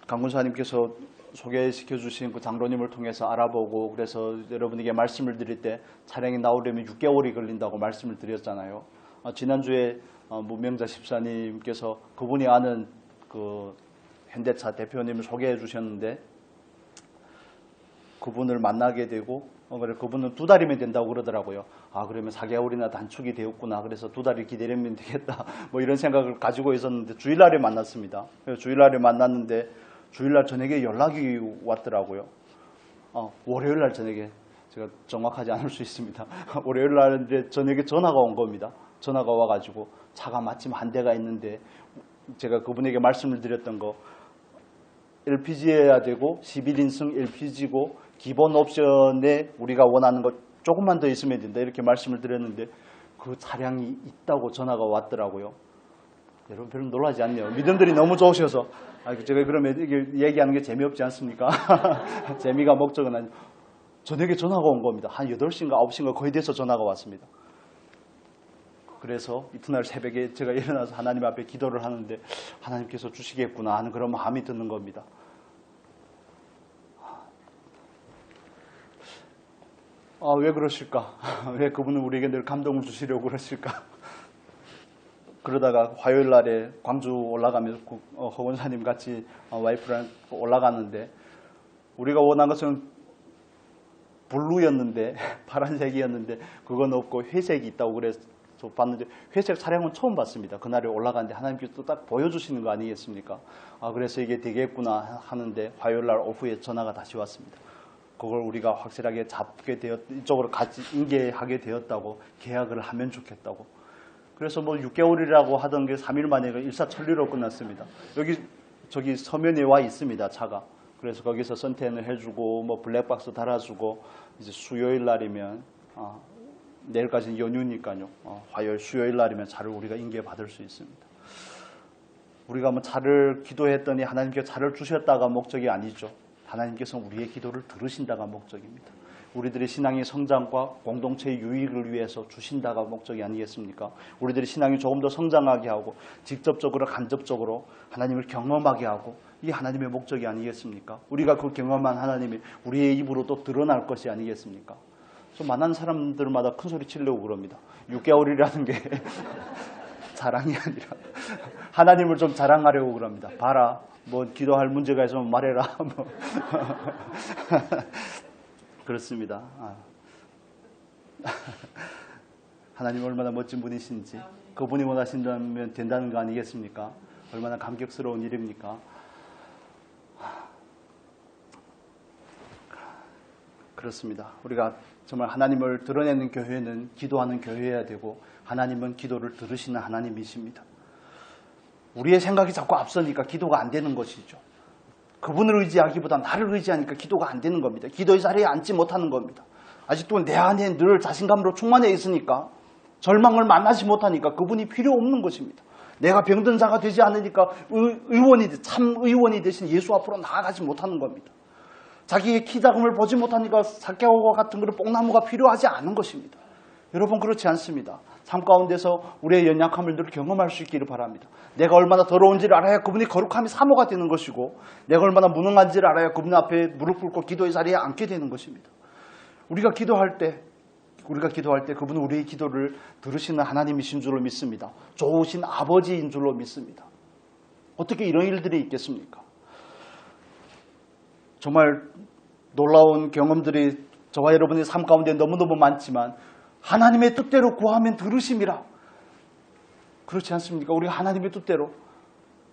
강군사님께서 소개시켜 주신 그 장로님을 통해서 알아보고, 그래서 여러분에게 말씀을 드릴 때 차량이 나오려면 6개월이 걸린다고 말씀을 드렸잖아요. 지난주에 문명자 집사님께서 그분이 아는 그 현대차 대표님을 소개해 주셨는데, 그분을 만나게 되고 그분은 2달이면 된다고 그러더라고요. 그러면 4개월이나 단축이 되었구나. 그래서 2달을 기다리면 되겠다. 뭐 이런 생각을 가지고 있었는데 주일날에 만났습니다. 주일날에 만났는데 주일날 저녁에 연락이 왔더라고요. 월요일날 저녁에, 제가 정확하지 않을 수 있습니다. 월요일날 저녁에 전화가 온 겁니다. 전화가 와가지고 차가 마침 한 대가 있는데, 제가 그분에게 말씀을 드렸던 거, LPG여야 되고 11인승 LPG고 기본 옵션에 우리가 원하는 것 조금만 더 있으면 된다, 이렇게 말씀을 드렸는데 그 차량이 있다고 전화가 왔더라고요. 여러분 별로 놀라지 않네요. 믿음들이 너무 좋으셔서. 제가 그러면 이게 얘기하는 게 재미없지 않습니까? 재미가 목적은 아니고 저녁에 전화가 온 겁니다. 한 8시인가 9시인가 거의 돼서 전화가 왔습니다. 그래서 이튿날 새벽에 제가 일어나서 하나님 앞에 기도를 하는데 하나님께서 주시겠구나 하는 그런 마음이 드는 겁니다. 왜 그러실까? 왜 그분은 우리에게 늘 감동을 주시려고 그러실까? 그러다가 화요일 날에 광주 올라가면서 허원사님 같이 와이프랑 올라갔는데, 우리가 원한 것은 블루였는데 파란색이었는데 그건 없고 회색이 있다고 그래서 봤는데, 회색 차량은 처음 봤습니다. 그날에 올라갔는데 하나님께서 또 딱 보여주시는 거 아니겠습니까? 그래서 이게 되겠구나 하는데 화요일 날 오후에 전화가 다시 왔습니다. 그걸 우리가 확실하게 이쪽으로 같이 인계하게 되었다고, 계약을 하면 좋겠다고. 그래서 6개월이라고 하던 게 3일 만에 일사천리로 끝났습니다. 저기 서면에 와 있습니다, 차가. 그래서 거기서 선텐을 해주고 블랙박스 달아주고, 이제 수요일 날이면 내일까지는 연휴니까요. 화요일, 수요일 날이면 차를 우리가 인계받을 수 있습니다. 우리가 차를 기도했더니 하나님께서 차를 주셨다가 목적이 아니죠. 하나님께서는 우리의 기도를 들으신다가 목적입니다. 우리들의 신앙의 성장과 공동체의 유익을 위해서 주신다가 목적이 아니겠습니까? 우리들의 신앙이 조금 더 성장하게 하고 직접적으로 간접적으로 하나님을 경험하게 하고, 이게 하나님의 목적이 아니겠습니까? 우리가 그 경험한 하나님이 우리의 입으로 또 드러날 것이 아니겠습니까? 좀 만난 사람들마다 큰 소리 치려고 그럽니다. 6개월이라는 게 자랑이 아니라 하나님을 좀 자랑하려고 그럽니다. 봐라, 기도할 문제가 있으면 말해라. 그렇습니다. 하나님 얼마나 멋진 분이신지, 그분이 원하신다면 된다는 거 아니겠습니까? 얼마나 감격스러운 일입니까? 그렇습니다. 우리가 정말 하나님을 드러내는 교회는 기도하는 교회여야 되고, 하나님은 기도를 들으시는 하나님이십니다. 우리의 생각이 자꾸 앞서니까 기도가 안 되는 것이죠. 그분을 의지하기보다 나를 의지하니까 기도가 안 되는 겁니다. 기도의 자리에 앉지 못하는 겁니다. 아직도 내 안에 늘 자신감으로 충만해 있으니까, 절망을 만나지 못하니까 그분이 필요 없는 것입니다. 내가 병든 자가 되지 않으니까 참 의원이 되신 예수 앞으로 나아가지 못하는 겁니다. 자기의 키 작음을 보지 못하니까 삭개오와 같은 그런 뽕나무가 필요하지 않은 것입니다. 여러분, 그렇지 않습니다. 삶 가운데서 우리의 연약함을 늘 경험할 수 있기를 바랍니다. 내가 얼마나 더러운지를 알아야 그분이 거룩함이 사모가 되는 것이고, 내가 얼마나 무능한지를 알아야 그분 앞에 무릎 꿇고 기도의 자리에 앉게 되는 것입니다. 우리가 기도할 때 그분은 우리의 기도를 들으시는 하나님이신 줄로 믿습니다. 좋으신 아버지인 줄로 믿습니다. 어떻게 이런 일들이 있겠습니까? 정말 놀라운 경험들이 저와 여러분의 삶 가운데 너무너무 많지만, 하나님의 뜻대로 구하면 들으심이라. 그렇지 않습니까? 우리가 하나님의 뜻대로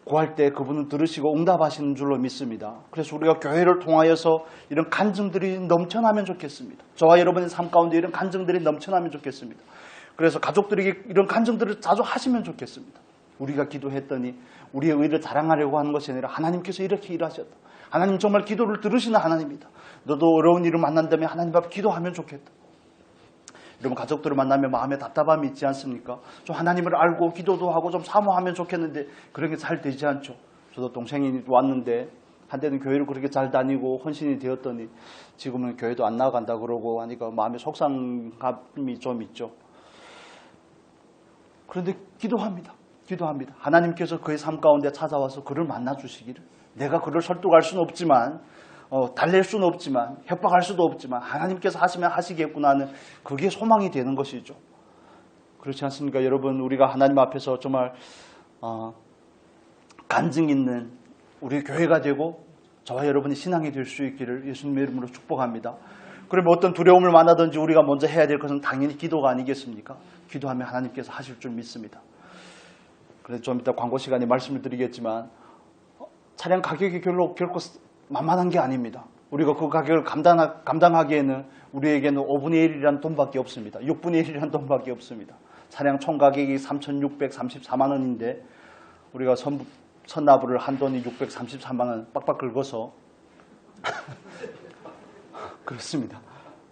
구할 때 그분은 들으시고 응답하시는 줄로 믿습니다. 그래서 우리가 교회를 통하여서 이런 간증들이 넘쳐나면 좋겠습니다. 저와 여러분의 삶 가운데 이런 간증들이 넘쳐나면 좋겠습니다. 그래서 가족들에게 이런 간증들을 자주 하시면 좋겠습니다. 우리가 기도했더니 우리의 의를 자랑하려고 하는 것이 아니라 하나님께서 이렇게 일하셨다. 하나님 정말 기도를 들으시는 하나님이다. 너도 어려운 일을 만난다면 하나님 앞에 기도하면 좋겠다. 여러분 가족들을 만나면 마음에 답답함이 있지 않습니까? 좀 하나님을 알고 기도도 하고 좀 사모하면 좋겠는데 그런 게 잘 되지 않죠. 저도 동생이 왔는데 한때는 교회를 그렇게 잘 다니고 헌신이 되었더니 지금은 교회도 안 나간다 그러고 하니까 마음에 속상함이 좀 있죠. 그런데 기도합니다. 하나님께서 그의 삶 가운데 찾아와서 그를 만나주시기를. 내가 그를 설득할 수는 없지만 달랠 수는 없지만 협박할 수도 없지만 하나님께서 하시면 하시겠구나 하는 그게 소망이 되는 것이죠. 그렇지 않습니까? 여러분 우리가 하나님 앞에서 정말 간증 있는 우리 교회가 되고 저와 여러분이 신앙이 될 수 있기를 예수님의 이름으로 축복합니다. 그러면 어떤 두려움을 만나든지 우리가 먼저 해야 될 것은 당연히 기도가 아니겠습니까? 기도하면 하나님께서 하실 줄 믿습니다. 그래서 좀 이따 광고 시간에 말씀을 드리겠지만 차량 가격이 결코 만만한 게 아닙니다. 우리가 그 가격을 감당하기에는 우리에게는 5분의 1이라는 돈밖에 없습니다. 6분의 1이라는 돈밖에 없습니다. 차량 총 가격이 3,634만 원인데 우리가 선납을 한 돈이 634만 원 빡빡 긁어서 그렇습니다.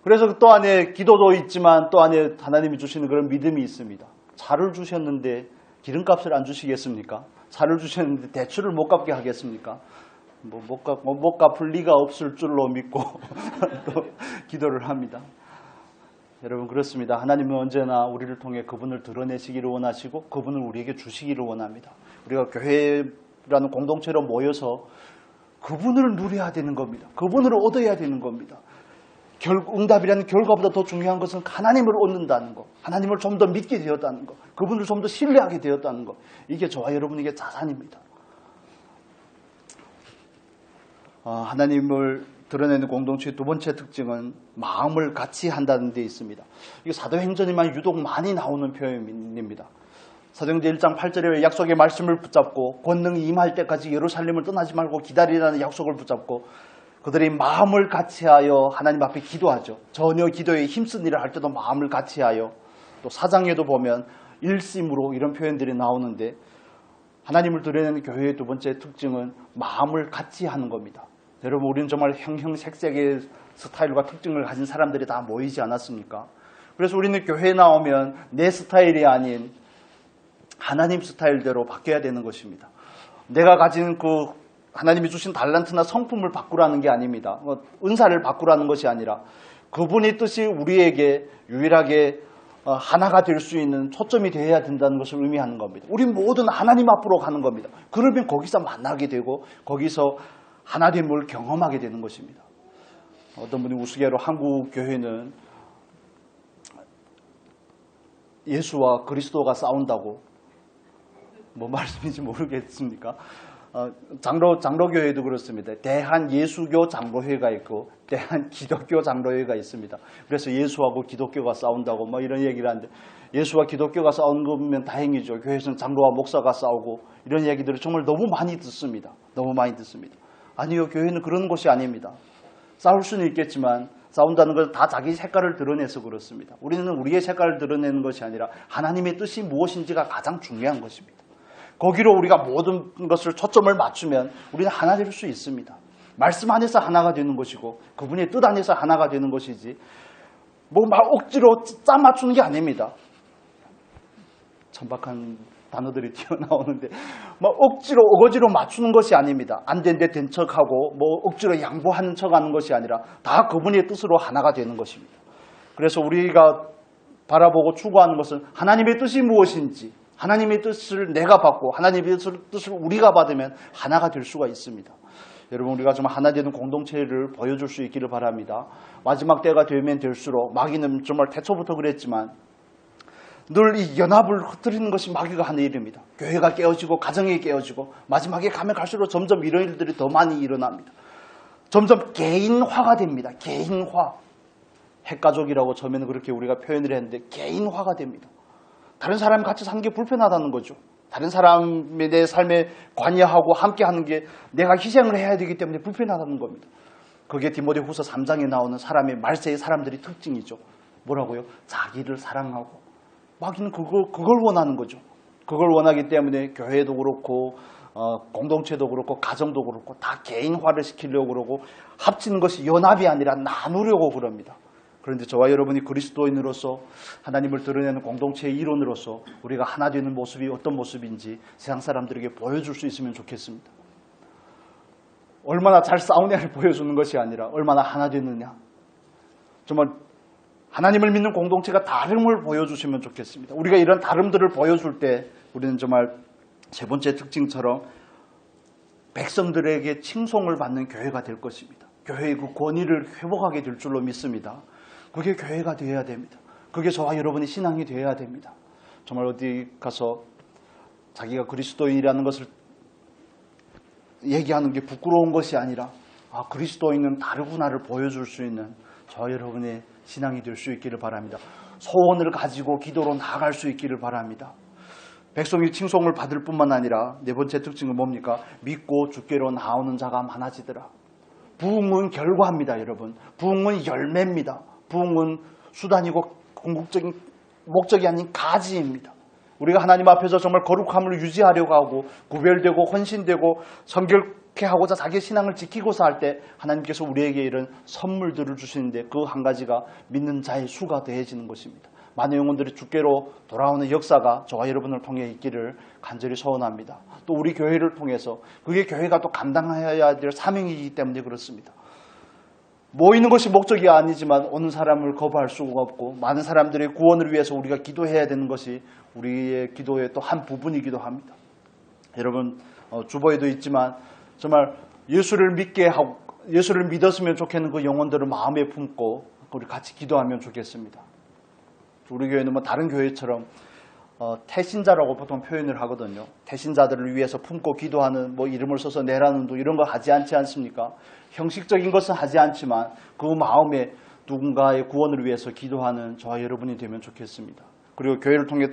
그래서 또 안에 기도도 있지만 또 안에 하나님이 주시는 그런 믿음이 있습니다. 차를 주셨는데 기름값을 안 주시겠습니까? 차를 주셨는데 대출을 못 갚게 하겠습니까? 못 갚을 리가 없을 줄로 믿고 또 기도를 합니다. 여러분 그렇습니다. 하나님은 언제나 우리를 통해 그분을 드러내시기를 원하시고 그분을 우리에게 주시기를 원합니다. 우리가 교회라는 공동체로 모여서 그분을 누려야 되는 겁니다. 그분을 얻어야 되는 겁니다. 응답이라는 결과보다 더 중요한 것은 하나님을 얻는다는 것, 하나님을 좀 더 믿게 되었다는 것, 그분을 좀 더 신뢰하게 되었다는 것, 이게 저와 여러분에게 자산입니다. 하나님을 드러내는 공동체의 두 번째 특징은 마음을 같이 한다는 데 있습니다. 이게 사도행전에만 유독 많이 나오는 표현입니다. 사도행전 1장 8절에 약속의 말씀을 붙잡고 권능이 임할 때까지 예루살렘을 떠나지 말고 기다리라는 약속을 붙잡고 그들이 마음을 같이하여 하나님 앞에 기도하죠. 전혀 기도에 힘쓴 일을 할 때도 마음을 같이하여, 또 사장에도 보면 일심으로 이런 표현들이 나오는데 하나님을 드러내는 교회의 두 번째 특징은 마음을 같이 하는 겁니다. 여러분 우리는 정말 형형색색의 스타일과 특징을 가진 사람들이 다 모이지 않았습니까? 그래서 우리는 교회에 나오면 내 스타일이 아닌 하나님 스타일대로 바뀌어야 되는 것입니다. 내가 가진 그 하나님이 주신 달란트나 성품을 바꾸라는 게 아닙니다. 은사를 바꾸라는 것이 아니라 그분의 뜻이 우리에게 유일하게 하나가 될 수 있는 초점이 되어야 된다는 것을 의미하는 겁니다. 우리 모든 하나님 앞으로 가는 겁니다. 그러면 거기서 만나게 되고 거기서 하나됨을 경험하게 되는 것입니다. 어떤 분이 우스개로 한국 교회는 예수와 그리스도가 싸운다고 뭐 말씀인지 모르겠습니까? 장로교회도 그렇습니다. 대한 예수교 장로회가 있고 대한 기독교 장로회가 있습니다. 그래서 예수하고 기독교가 싸운다고 뭐 이런 얘기를 하는데 예수와 기독교가 싸우는 거면 다행이죠. 교회에서는 장로와 목사가 싸우고 이런 얘기들을 정말 너무 많이 듣습니다. 너무 많이 듣습니다. 아니요, 교회는 그런 곳이 아닙니다. 싸울 수는 있겠지만 싸운다는 것은 다 자기 색깔을 드러내서 그렇습니다. 우리는 우리의 색깔을 드러내는 것이 아니라 하나님의 뜻이 무엇인지가 가장 중요한 것입니다. 거기로 우리가 모든 것을 초점을 맞추면 우리는 하나 될 수 있습니다. 말씀 안에서 하나가 되는 것이고 그분의 뜻 안에서 하나가 되는 것이지 뭐 막 억지로 짜 맞추는 게 아닙니다. 천박한 단어들이 튀어나오는데 막 억지로 어거지로 맞추는 것이 아닙니다. 안 된 데 된 척하고 뭐 억지로 양보하는 척하는 것이 아니라 다 그분의 뜻으로 하나가 되는 것입니다. 그래서 우리가 바라보고 추구하는 것은 하나님의 뜻이 무엇인지 하나님의 뜻을 내가 받고 하나님의 뜻을 우리가 받으면 하나가 될 수가 있습니다. 여러분 우리가 좀 하나 되는 공동체를 보여줄 수 있기를 바랍니다. 마지막 때가 되면 될수록 마귀는 정말 태초부터 그랬지만 늘 이 연합을 흩뜨리는 것이 마귀가 하는 일입니다. 교회가 깨어지고 가정이 깨어지고 마지막에 가면 갈수록 점점 이런 일들이 더 많이 일어납니다. 점점 개인화가 됩니다. 개인화. 핵가족이라고 처음에는 그렇게 우리가 표현을 했는데 개인화가 됩니다. 다른 사람이 같이 사는 게 불편하다는 거죠. 다른 사람의 내 삶에 관여하고 함께하는 게 내가 희생을 해야 되기 때문에 불편하다는 겁니다. 그게 디모데후서 3장에 나오는 사람의 말세의 사람들의 특징이죠. 뭐라고요? 자기를 사랑하고 마귀는 그걸 원하는 거죠. 그걸 원하기 때문에 교회도 그렇고 공동체도 그렇고 가정도 그렇고 다 개인화를 시키려고 그러고 합치는 것이 연합이 아니라 나누려고 그럽니다. 그런데 저와 여러분이 그리스도인으로서 하나님을 드러내는 공동체의 일원으로서 우리가 하나 되는 모습이 어떤 모습인지 세상 사람들에게 보여줄 수 있으면 좋겠습니다. 얼마나 잘 싸우냐를 보여주는 것이 아니라 얼마나 하나 되느냐. 정말 하나님을 믿는 공동체가 다름을 보여주시면 좋겠습니다. 우리가 이런 다름들을 보여줄 때 우리는 정말 세 번째 특징처럼 백성들에게 칭송을 받는 교회가 될 것입니다. 교회의 그 권위를 회복하게 될 줄로 믿습니다. 그게 교회가 되어야 됩니다. 그게 저와 여러분의 신앙이 되어야 됩니다. 정말 어디 가서 자기가 그리스도인이라는 것을 얘기하는 게 부끄러운 것이 아니라 그리스도인은 다르구나를 보여줄 수 있는 저와 여러분의 신앙이 될 수 있기를 바랍니다. 소원을 가지고 기도로 나아갈 수 있기를 바랍니다. 백성이 칭송을 받을 뿐만 아니라 네 번째 특징은 뭡니까? 믿고 주께로 나오는 자가 많아지더라. 부흥은 결과입니다, 여러분. 부흥은 열매입니다. 부흥은 수단이고 궁극적인 목적이 아닌 가지입니다. 우리가 하나님 앞에서 정말 거룩함을 유지하려고 하고 구별되고 헌신되고 성결케 하고자 자기의 신앙을 지키고자 할 때 하나님께서 우리에게 이런 선물들을 주시는데 그 한 가지가 믿는 자의 수가 더해지는 것입니다. 많은 영혼들이 주께로 돌아오는 역사가 저와 여러분을 통해 있기를 간절히 소원합니다. 또 우리 교회를 통해서 그게 교회가 또 감당해야 될 사명이기 때문에 그렇습니다. 모이는 것이 목적이 아니지만 오는 사람을 거부할 수가 없고 많은 사람들의 구원을 위해서 우리가 기도해야 되는 것이 우리의 기도의 또 한 부분이기도 합니다. 여러분 주보에도 있지만 정말 예수를 믿게 하고 예수를 믿었으면 좋겠는 그 영혼들을 마음에 품고 우리 같이 기도하면 좋겠습니다. 우리 교회는 다른 교회처럼 태신자라고 보통 표현을 하거든요. 태신자들을 위해서 품고 기도하는 이름을 써서 내라는 도 이런 거 하지 않지 않습니까? 형식적인 것은 하지 않지만 그 마음에 누군가의 구원을 위해서 기도하는 저와 여러분이 되면 좋겠습니다. 그리고 교회를 통해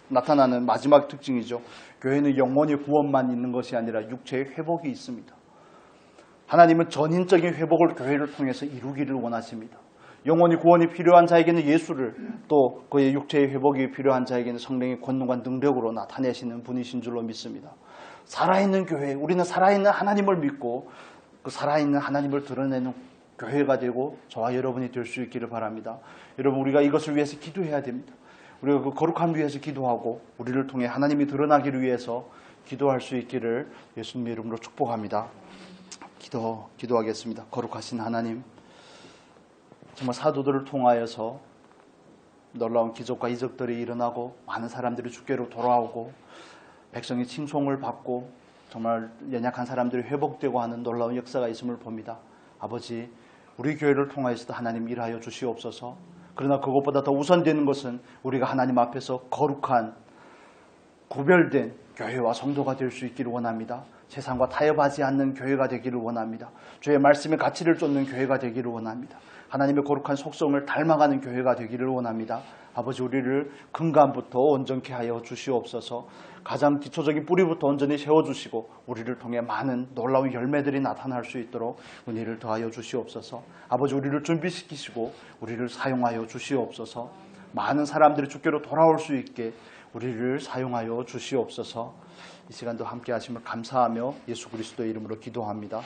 나타나는 마지막 특징이죠. 교회는 영혼의 구원만 있는 것이 아니라 육체의 회복이 있습니다. 하나님은 전인적인 회복을 교회를 통해서 이루기를 원하십니다. 영혼이 구원이 필요한 자에게는 예수를 또 그의 육체의 회복이 필요한 자에게는 성령의 권능과 능력으로 나타내시는 분이신 줄로 믿습니다. 살아있는 교회, 우리는 살아있는 하나님을 믿고 그 살아있는 하나님을 드러내는 교회가 되고 저와 여러분이 될 수 있기를 바랍니다. 여러분 우리가 이것을 위해서 기도해야 됩니다. 우리가 그 거룩함을 위해서 기도하고 우리를 통해 하나님이 드러나기를 위해서 기도할 수 있기를 예수님의 이름으로 축복합니다. 기도하겠습니다. 거룩하신 하나님, 정말 사도들을 통하여서 놀라운 기적과 이적들이 일어나고 많은 사람들이 주께로 돌아오고 백성이 칭송을 받고 정말 연약한 사람들이 회복되고 하는 놀라운 역사가 있음을 봅니다. 아버지, 우리 교회를 통하여서도 하나님 일하여 주시옵소서. 그러나 그것보다 더 우선되는 것은 우리가 하나님 앞에서 거룩한 구별된 교회와 성도가 될 수 있기를 원합니다. 세상과 타협하지 않는 교회가 되기를 원합니다. 주의 말씀의 가치를 쫓는 교회가 되기를 원합니다. 하나님의 거룩한 속성을 닮아가는 교회가 되기를 원합니다. 아버지, 우리를 근간부터 온전케 하여 주시옵소서. 가장 기초적인 뿌리부터 온전히 세워주시고 우리를 통해 많은 놀라운 열매들이 나타날 수 있도록 은혜를 더하여 주시옵소서. 아버지, 우리를 준비시키시고 우리를 사용하여 주시옵소서. 많은 사람들이 주께로 돌아올 수 있게 우리를 사용하여 주시옵소서. 이 시간도 함께 하심을 감사하며 예수 그리스도의 이름으로 기도합니다.